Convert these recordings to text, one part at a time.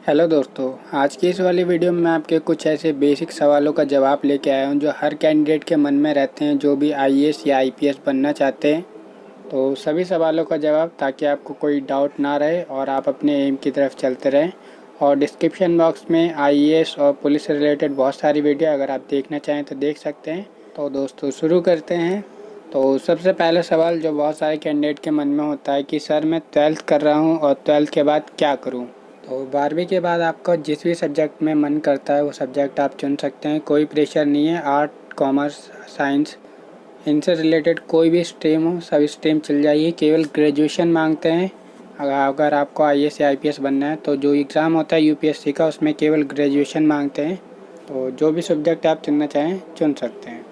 Hello दोस्तों, आज की इस वाली वीडियो में मैं आपके कुछ ऐसे बेसिक सवालों का जवाब लेके आया हूँ जो हर कैंडिडेट के मन में रहते हैं जो भी आईएएस या आईपीएस बनना चाहते हैं। तो सभी सवालों का जवाब ताकि आपको कोई डाउट ना रहे और आप अपने एम की तरफ चलते रहें। और डिस्क्रिप्शन बॉक्स में आईएएस और पुलिस से रिलेटेड बहुत सारी वीडियो अगर आप देखना चाहें तो देख सकते हैं। तो दोस्तों शुरू करते हैं। तो सबसे पहला सवाल जो बहुत सारे कैंडिडेट के मन में होता है कि सर मैं 12th कर रहा हूँ और 12th के बाद क्या करूँ। तो 12वीं के बाद आपका जिस भी सब्जेक्ट में मन करता है वो सब्जेक्ट आप चुन सकते हैं, कोई प्रेशर नहीं है। आर्ट, कॉमर्स, साइंस, इनसे रिलेटेड कोई भी स्ट्रीम हो सभी स्ट्रीम चल जाइए। केवल ग्रेजुएशन मांगते हैं। अगर आपको आईएएस या आईपीएस बनना है तो जो एग्ज़ाम होता है यूपीएससी का उसमें केवल ग्रेजुएशन मांगते हैं। तो जो भी सब्जेक्ट आप चुनना चाहें चुन सकते हैं।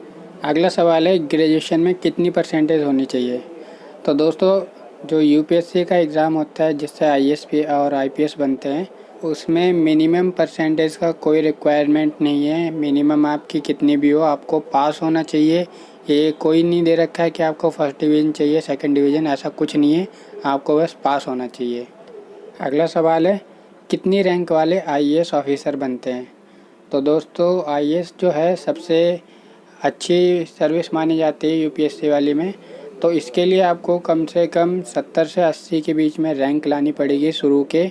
अगला सवाल है ग्रेजुएशन में कितनी परसेंटेज होनी चाहिए। तो दोस्तों जो यूपीएससी का एग्ज़ाम होता है जिससे आईएएस और आईपीएस बनते हैं उसमें मिनिमम परसेंटेज का कोई रिक्वायरमेंट नहीं है। मिनिमम आपकी कितनी भी हो आपको पास होना चाहिए। ये कोई नहीं दे रखा है कि आपको फर्स्ट डिवीज़न चाहिए, सेकंड डिवीज़न, ऐसा कुछ नहीं है। आपको बस पास होना चाहिए। अगला सवाल है कितनी रैंक वाले आईएएस ऑफिसर बनते हैं। तो दोस्तों आईएएस जो है सबसे अच्छी सर्विस मानी जाती है यूपीएससी वाली में। तो इसके लिए आपको कम से कम 70 से 80 के बीच में रैंक लानी पड़ेगी शुरू के,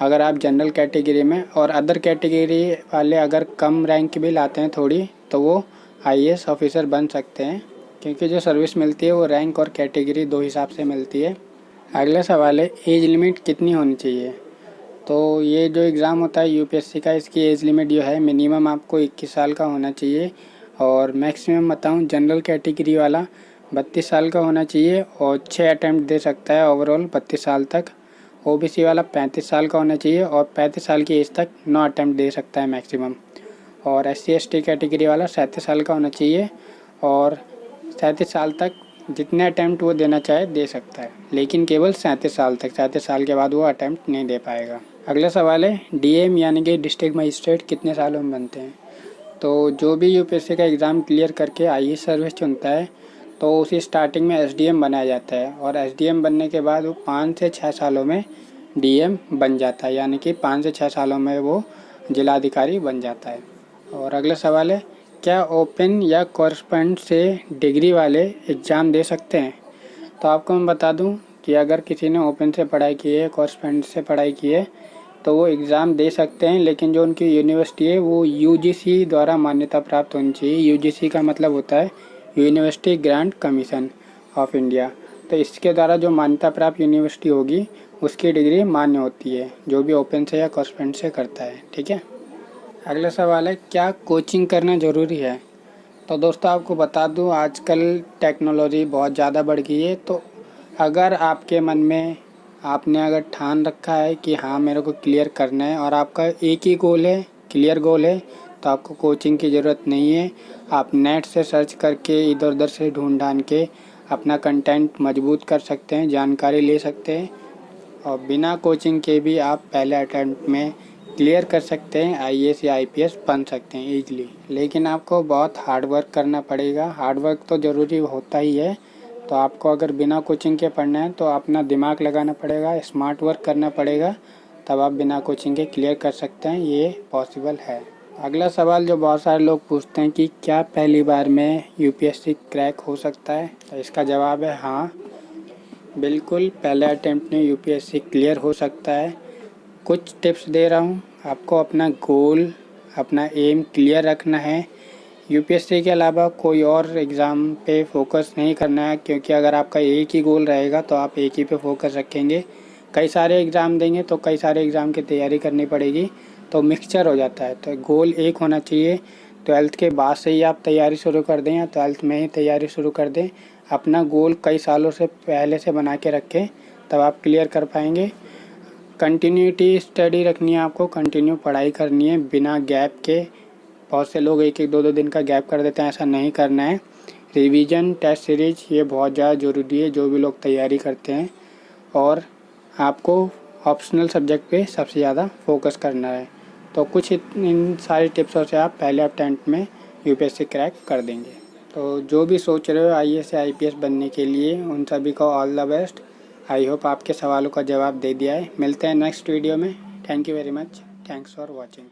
अगर आप जनरल कैटेगरी में। और अदर कैटेगरी वाले अगर कम रैंक भी लाते हैं थोड़ी तो वो आईएएस ऑफिसर बन सकते हैं, क्योंकि जो सर्विस मिलती है वो रैंक और कैटेगरी दो हिसाब से मिलती है। अगला सवाल है एज लिमिट कितनी होनी चाहिए। तो ये जो एग्ज़ाम होता है यूपीएससी का इसकी एज लिमिट जो है मिनिमम आपको 21 साल का होना चाहिए। और मैक्सिमम बताऊं जनरल कैटेगरी वाला 32 साल का होना चाहिए और 6 अटैम्प्ट दे सकता है ओवरऑल 32 साल तक। ओबीसी वाला 35 साल का होना चाहिए और 35 साल की एज तक 9 अटैम्प्ट दे सकता है मैक्सिमम। और एससी एसटी कैटेगरी वाला 37 साल का होना चाहिए और 37 साल तक जितने अटैम्प्ट वो देना चाहे दे सकता है, लेकिन केवल 37 साल तक। 37 साल के बाद वो अटैम्प्ट नहीं दे पाएगा। अगला सवाल है डीएम यानी कि डिस्ट्रिक्ट मजिस्ट्रेट कितने सालों में बनते हैं। तो जो भी यूपीएससी का एग्ज़ाम क्लियर करके आईएएस सर्विस चुनता है तो उसी स्टार्टिंग में एसडीएम बनाया जाता है और एसडीएम बनने के बाद वो 5 से 6 सालों में डीएम बन जाता है, यानी कि 5 से 6 सालों में वो जिलाधिकारी बन जाता है। और अगला सवाल है क्या ओपन या कॉरस्पॉन्डेंट से डिग्री वाले एग्ज़ाम दे सकते हैं। तो आपको मैं बता दूं कि अगर किसी ने ओपन से पढ़ाई की है, कॉरस्पॉन्डेंट से पढ़ाई की है तो वो एग्ज़ाम दे सकते हैं, लेकिन जो उनकी यूनिवर्सिटी है वो यूजीसी द्वारा मान्यता प्राप्त होनी चाहिए। यूजीसी का मतलब होता है university grant commission of India. तो इसके द्वारा जो मान्यता प्राप्त यूनिवर्सिटी होगी उसकी डिग्री मान्य होती है, जो भी ओपन से या कॉरस्पॉन्डेंट से करता है। ठीक है। अगला सवाल है क्या कोचिंग करना ज़रूरी है। तो दोस्तों आपको बता दूं आजकल टेक्नोलॉजी बहुत ज़्यादा बढ़ गई है। तो अगर आपके मन में आपने अगर ठान रखा है कि हाँ मेरे को क्लियर करना है और आपका एक ही गोल है, क्लियर गोल है, तो आपको कोचिंग की ज़रूरत नहीं है। आप नेट से सर्च करके इधर उधर से ढूंढ ढांड के अपना कंटेंट मजबूत कर सकते हैं, जानकारी ले सकते हैं और बिना कोचिंग के भी आप पहले अटेम्प्ट में क्लियर कर सकते हैं, आईएएस या आईपीएस बन सकते हैं ईजिली। लेकिन आपको बहुत हार्ड वर्क करना पड़ेगा। हार्ड वर्क तो ज़रूरी होता ही है। तो आपको अगर बिना कोचिंग के पढ़ना है तो अपना दिमाग लगाना पड़ेगा, स्मार्ट वर्क करना पड़ेगा, तब आप बिना कोचिंग के क्लियर कर सकते हैं। ये पॉसिबल है। अगला सवाल जो बहुत सारे लोग पूछते हैं कि क्या पहली बार में यूपीएससी क्रैक हो सकता है। तो इसका जवाब है हाँ, बिल्कुल पहले अटेम्प्ट में यूपीएससी क्लियर हो सकता है। कुछ टिप्स दे रहा हूँ आपको। अपना गोल, अपना एम क्लियर रखना है। यूपीएससी के अलावा कोई और एग्ज़ाम पे फोकस नहीं करना है, क्योंकि अगर आपका एक ही गोल रहेगा तो आप एक ही पे फोकस रखेंगे। कई सारे एग्ज़ाम देंगे तो कई सारे एग्ज़ाम की तैयारी करनी पड़ेगी, तो मिक्सचर हो जाता है। तो गोल एक होना चाहिए। 12th के बाद से ही आप तैयारी शुरू कर दें या 12th में ही तैयारी शुरू कर दें। अपना गोल कई सालों से पहले से बना के रखें, तब आप क्लियर कर पाएंगे। कंटिन्यूटी स्टडी रखनी है, आपको कंटिन्यू पढ़ाई करनी है बिना गैप के। बहुत से लोग एक एक दो दो दिन का गैप कर देते हैं, ऐसा नहीं करना है। रिवीजन, टेस्ट सीरीज ये बहुत ज़्यादा ज़रूरी है जो भी लोग तैयारी करते हैं। और आपको ऑप्शनल सब्जेक्ट पे सबसे ज़्यादा फोकस करना है। तो कुछ इन सारी टिप्सों से आप पहले अटेम्प्ट में यूपीएससी क्रैक कर देंगे। तो जो भी सोच रहे हो आईएएस या आईपीएस बनने के लिए उन सभी को all the best. I hope आपके सवालों का जवाब दे दिया है। मिलते हैं नेक्स्ट वीडियो में। Thank you very much. Thanks for watching.